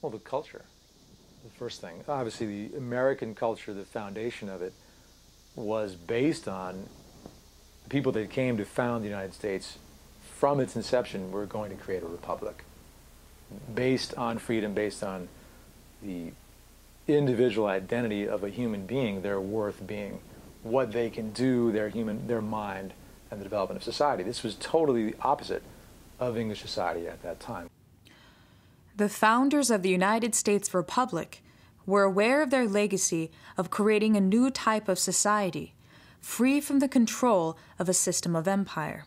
Well, the culture, the first thing. Obviously, the American culture, the foundation of it, was based on the people that came to found the United States. From its inception, we're going to create a republic based on freedom, based on the individual identity of a human being, their worth being, what they can do, their mind, and the development of society. This was totally the opposite of English society at that time. The founders of the United States Republic were aware of their legacy of creating a new type of society, free from the control of a system of empire.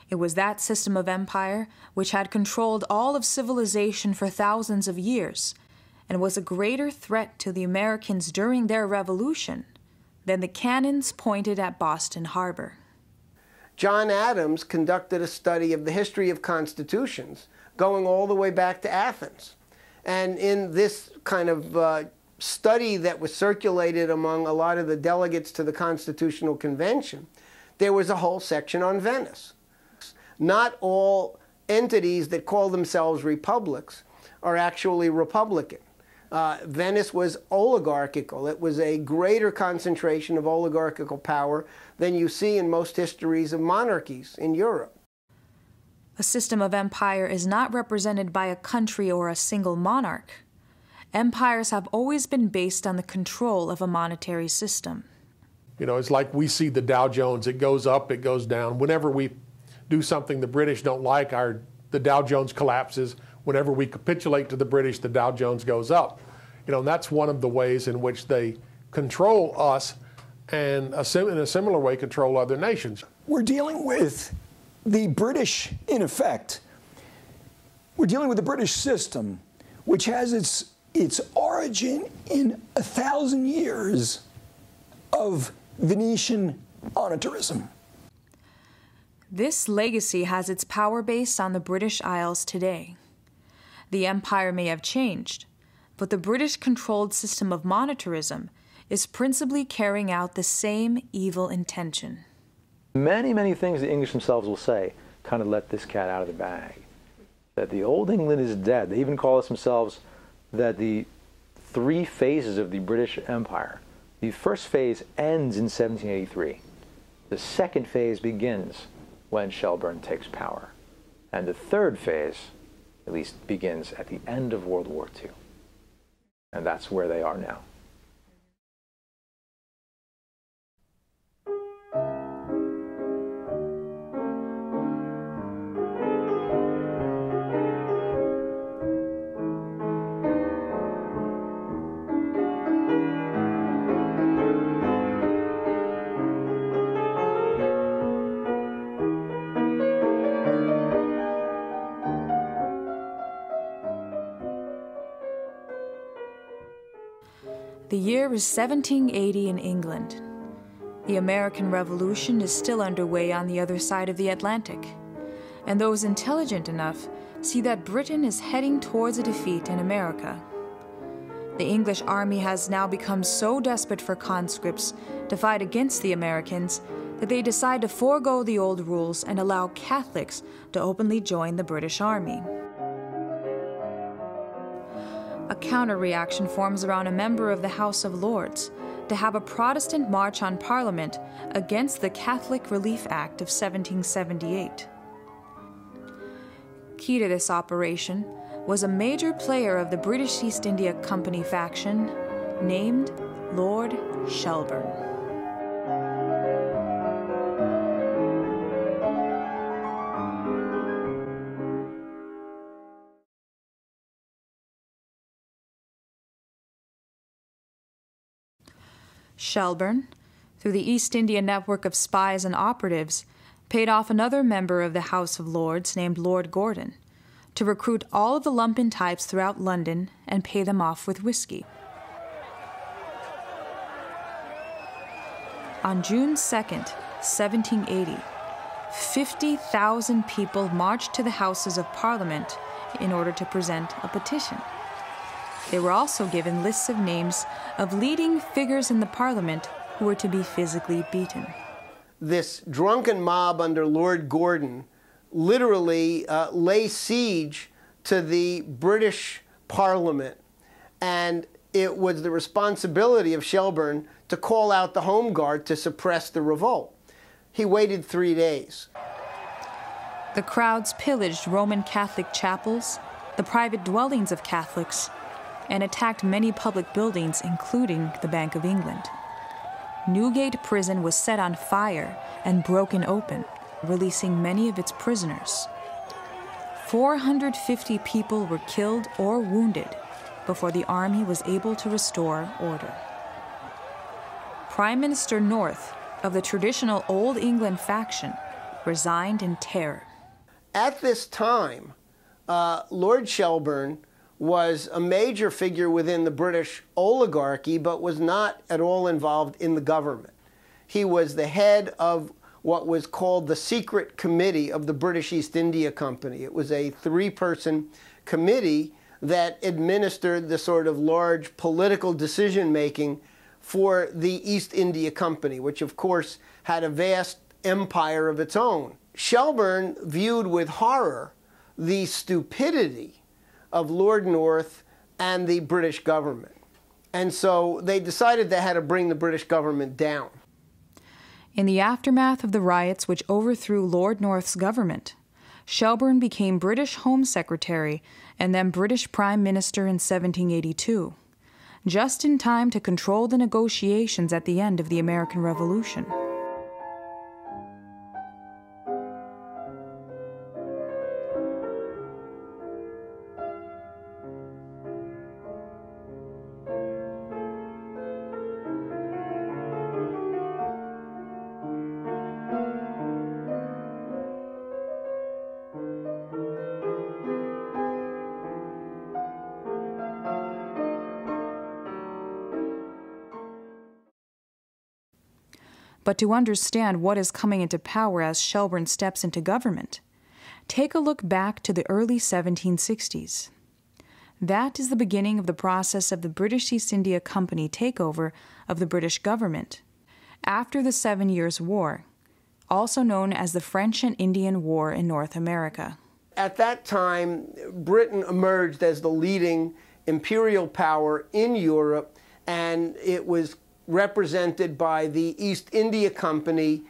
It was that system of empire which had controlled all of civilization for thousands of years, and was a greater threat to the Americans during their revolution than the cannons pointed at Boston Harbor. John Adams conducted a study of the history of constitutions, going all the way back to Athens. And in this kind of study that was circulated among a lot of the delegates to the Constitutional Convention, there was a whole section on Venice. Not all entities that call themselves republics are actually republican. Venice was oligarchical. It was a greater concentration of oligarchical power than you see in most histories of monarchies in Europe. A system of empire is not represented by a country or a single monarch. Empires have always been based on the control of a monetary system. You know, it's like we see the Dow Jones. It goes up, it goes down. Whenever we do something the British don't like, the Dow Jones collapses. Whenever we capitulate to the British, the Dow Jones goes up. You know, and that's one of the ways in which they control us and in a similar way control other nations. We're dealing with the British, in effect. We're dealing with the British system, which has its origin in 1,000 years of Venetian monetarism. This legacy has its power base on the British Isles today. The empire may have changed, but the British-controlled system of monetarism is principally carrying out the same evil intention. Many, many things the English themselves will say kind of let this cat out of the bag. That the old England is dead. They even call us themselves that the three phases of the British Empire. The first phase ends in 1783. The second phase begins when Shelburne takes power. And the third phase, at least, begins at the end of World War II. And that's where they are now. The year is 1780 in England. The American Revolution is still underway on the other side of the Atlantic, and those intelligent enough see that Britain is heading towards a defeat in America. The English army has now become so desperate for conscripts to fight against the Americans that they decide to forego the old rules and allow Catholics to openly join the British Army. A counter-reaction forms around a member of the House of Lords to have a Protestant march on Parliament against the Catholic Relief Act of 1778. Key to this operation was a major player of the British East India Company faction named Lord Shelburne. Shelburne, through the East India network of spies and operatives, paid off another member of the House of Lords named Lord Gordon to recruit all of the lumpen types throughout London and pay them off with whiskey. On June 2nd, 1780, 50,000 people marched to the Houses of Parliament in order to present a petition. They were also given lists of names of leading figures in the Parliament who were to be physically beaten. This drunken mob under Lord Gordon literally lay siege to the British Parliament, and it was the responsibility of Shelburne to call out the Home Guard to suppress the revolt. He waited 3 days. The crowds pillaged Roman Catholic chapels, the private dwellings of Catholics, and attacked many public buildings, including the Bank of England. Newgate Prison was set on fire and broken open, releasing many of its prisoners. 450 people were killed or wounded before the army was able to restore order. Prime Minister North, of the traditional Old England faction, resigned in terror. At this time, Lord Shelburne was a major figure within the British oligarchy, but was not at all involved in the government. He was the head of what was called the Secret Committee of the British East India Company. It was a 3-person committee that administered the sort of large political decision-making for the East India Company, which of course had a vast empire of its own. Shelburne viewed with horror the stupidity of Lord North and the British government. And so they decided they had to bring the British government down. In the aftermath of the riots which overthrew Lord North's government, Shelburne became British Home Secretary and then British Prime Minister in 1782, just in time to control the negotiations at the end of the American Revolution. But to understand what is coming into power as Shelburne steps into government, take a look back to the early 1760s. That is the beginning of the process of the British East India Company takeover of the British government after the 7 Years' War, also known as the French and Indian War in North America. At that time, Britain emerged as the leading imperial power in Europe, and it was represented by the East India Company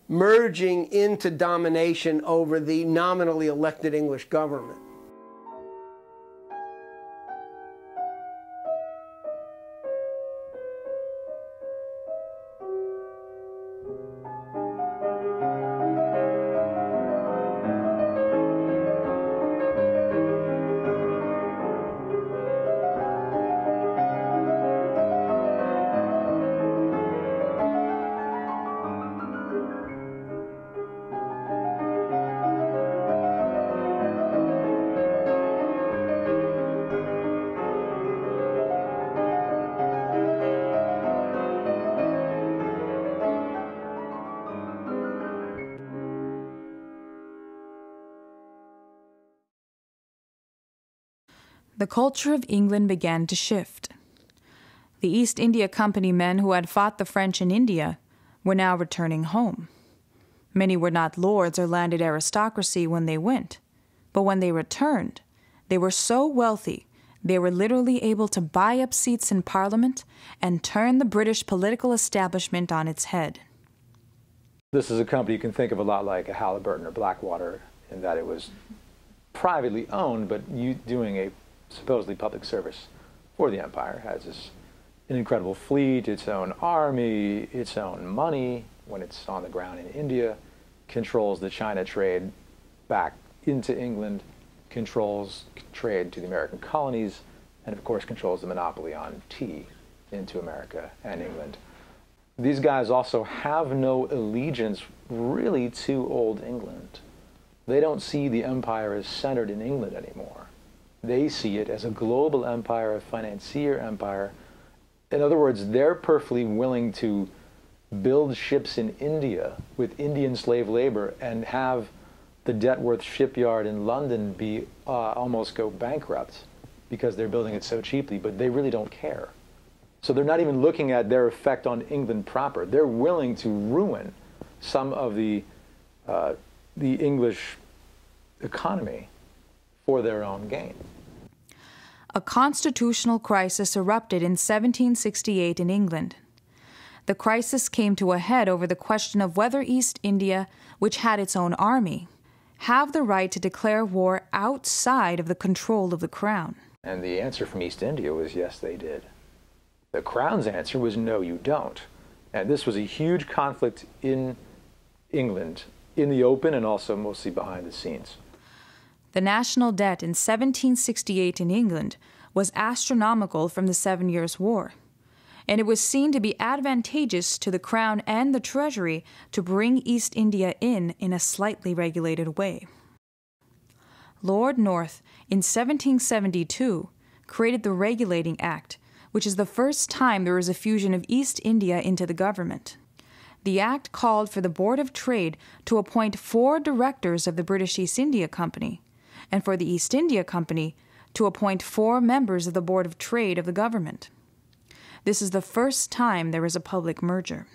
merging into domination over the nominally elected English government. The culture of England began to shift. The East India Company men who had fought the French in India were now returning home. Many were not lords or landed aristocracy when they went, but when they returned, they were so wealthy they were literally able to buy up seats in Parliament and turn the British political establishment on its head. This is a company you can think of a lot like a Halliburton or Blackwater, in that it was privately owned, but doing a supposedly public service for the empire. Has an incredible fleet, its own army, its own money when it's on the ground in India, controls the China trade back into England, controls trade to the American colonies, and of course controls the monopoly on tea into America and England. These guys also have no allegiance really to Old England. They don't see the empire as centered in England anymore. They see it as a global empire, a financier empire. In other words, they're perfectly willing to build ships in India with Indian slave labor and have the Detworth shipyard in London be almost go bankrupt because they're building it so cheaply, but they really don't care. So they're not even looking at their effect on England proper. They're willing to ruin some of the English economy for their own gain. A constitutional crisis erupted in 1768 in England. The crisis came to a head over the question of whether East India, which had its own army, have the right to declare war outside of the control of the Crown. And the answer from East India was yes, they did. The Crown's answer was no, you don't. And this was a huge conflict in England, in the open and also mostly behind the scenes. The national debt in 1768 in England was astronomical from the 7 Years' War, and it was seen to be advantageous to the Crown and the Treasury to bring East India in a slightly regulated way. Lord North, in 1772, created the Regulating Act, which is the first time there was a fusion of East India into the government. The Act called for the Board of Trade to appoint 4 directors of the British East India Company, and for the East India Company to appoint 4 members of the Board of Trade of the government. This is the first time there is a public merger.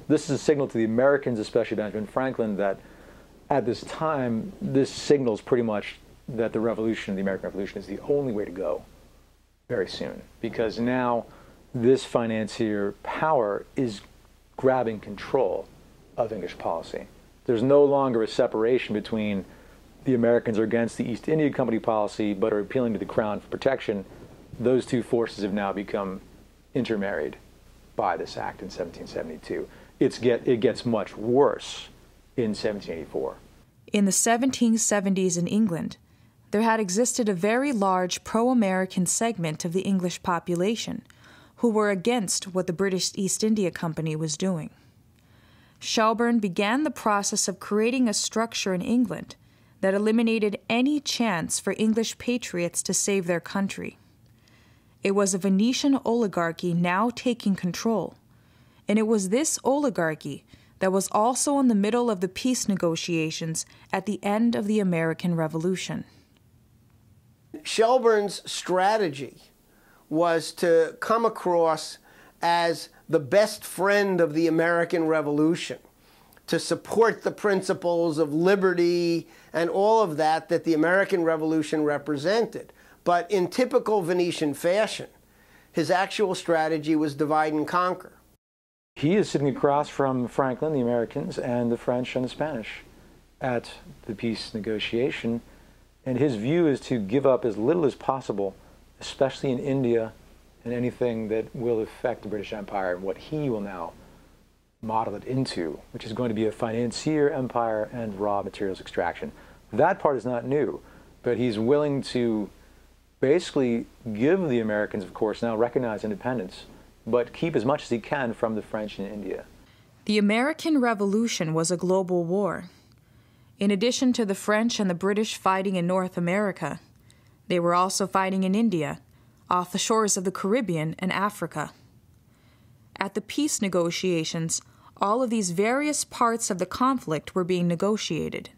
This is a signal to the Americans, especially Benjamin Franklin, that at this time, this signals pretty much that the revolution, the American Revolution, is the only way to go very soon. Because now this financier power is grabbing control of English policy. There's no longer a separation between the Americans are against the East India Company policy but are appealing to the Crown for protection. Those two forces have now become intermarried by this act in 1772. It gets much worse in 1784. In the 1770s in England, there had existed a very large pro-American segment of the English population who were against what the British East India Company was doing. Shelburne began the process of creating a structure in England that eliminated any chance for English patriots to save their country. It was a Venetian oligarchy now taking control, and it was this oligarchy that was also in the middle of the peace negotiations at the end of the American Revolution. Shelburne's strategy was to come across as the best friend of the American Revolution, to support the principles of liberty and all of that the American Revolution represented. But in typical Venetian fashion, his actual strategy was divide and conquer. He is sitting across from Franklin, the Americans, and the French and the Spanish at the peace negotiation, and his view is to give up as little as possible, especially in India and anything that will affect the British Empire and what he will now model it into, which is going to be a financier empire and raw materials extraction. That part is not new, but he's willing to basically give the Americans, of course, now recognize independence, but keep as much as he can from the French in India. The American Revolution was a global war. In addition to the French and the British fighting in North America, they were also fighting in India, off the shores of the Caribbean and Africa. At the peace negotiations, all of these various parts of the conflict were being negotiated.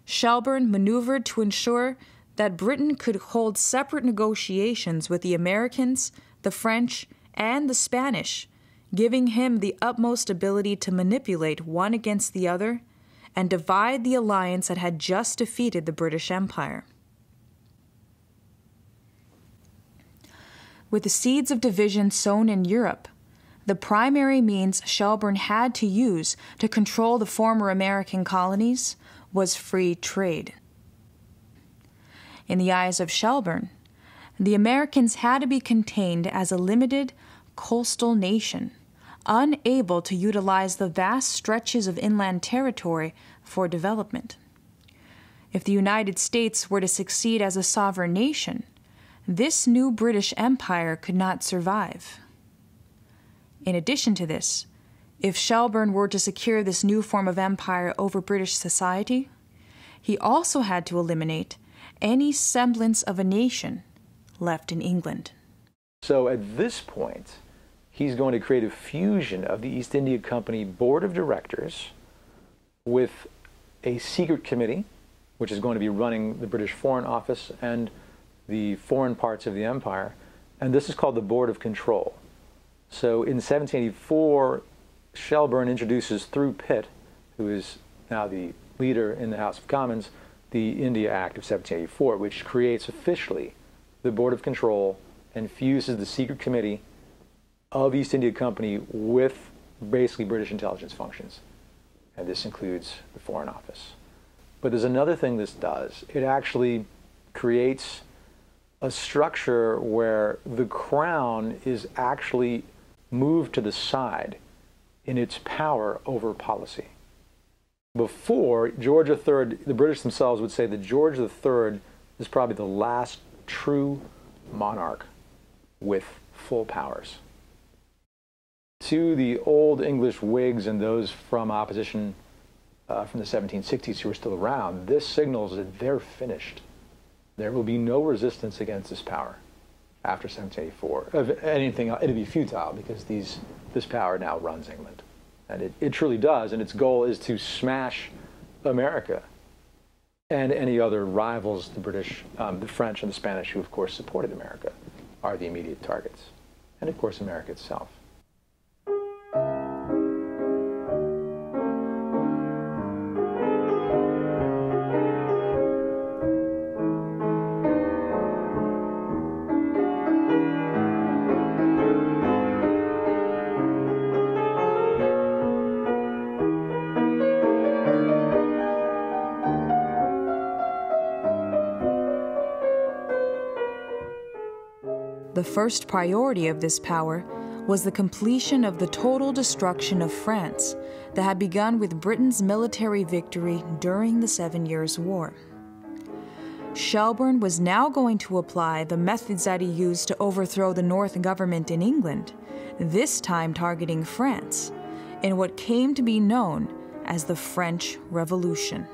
Shelburne maneuvered to ensure that Britain could hold separate negotiations with the Americans, the French, and the Spanish, giving him the utmost ability to manipulate one against the other and divide the alliance that had just defeated the British Empire. With the seeds of division sown in Europe, the primary means Shelburne had to use to control the former American colonies was free trade. In the eyes of Shelburne, the Americans had to be contained as a limited coastal nation, unable to utilize the vast stretches of inland territory for development. If the United States were to succeed as a sovereign nation, this new British Empire could not survive. In addition to this, if Shelburne were to secure this new form of empire over British society, he also had to eliminate any semblance of a nation left in England. So at this point, he's going to create a fusion of the East India Company Board of Directors with a secret committee, which is going to be running the British Foreign Office and the foreign parts of the empire, and this is called the Board of Control. So in 1784, Shelburne introduces through Pitt, who is now the leader in the House of Commons, the India Act of 1784, which creates officially the Board of Control and fuses the secret committee of East India Company with basically British intelligence functions. And this includes the Foreign Office. But there's another thing this does. It actually creates a structure where the crown is actually moved to the side in its power over policy. Before, George III, the British themselves would say that George III is probably the last true monarch with full powers. To the old English Whigs and those from opposition from the 1760s who are still around, this signals that they're finished. There will be no resistance against this power after 1784. If anything, it'll be futile because this power now runs England. And it truly does, and its goal is to smash America and any other rivals, the British, the French, and the Spanish, who of course supported America, are the immediate targets. And of course, America itself. The first priority of this power was the completion of the total destruction of France that had begun with Britain's military victory during the 7 Years' War. Shelburne was now going to apply the methods that he used to overthrow the North government in England, this time targeting France, in what came to be known as the French Revolution.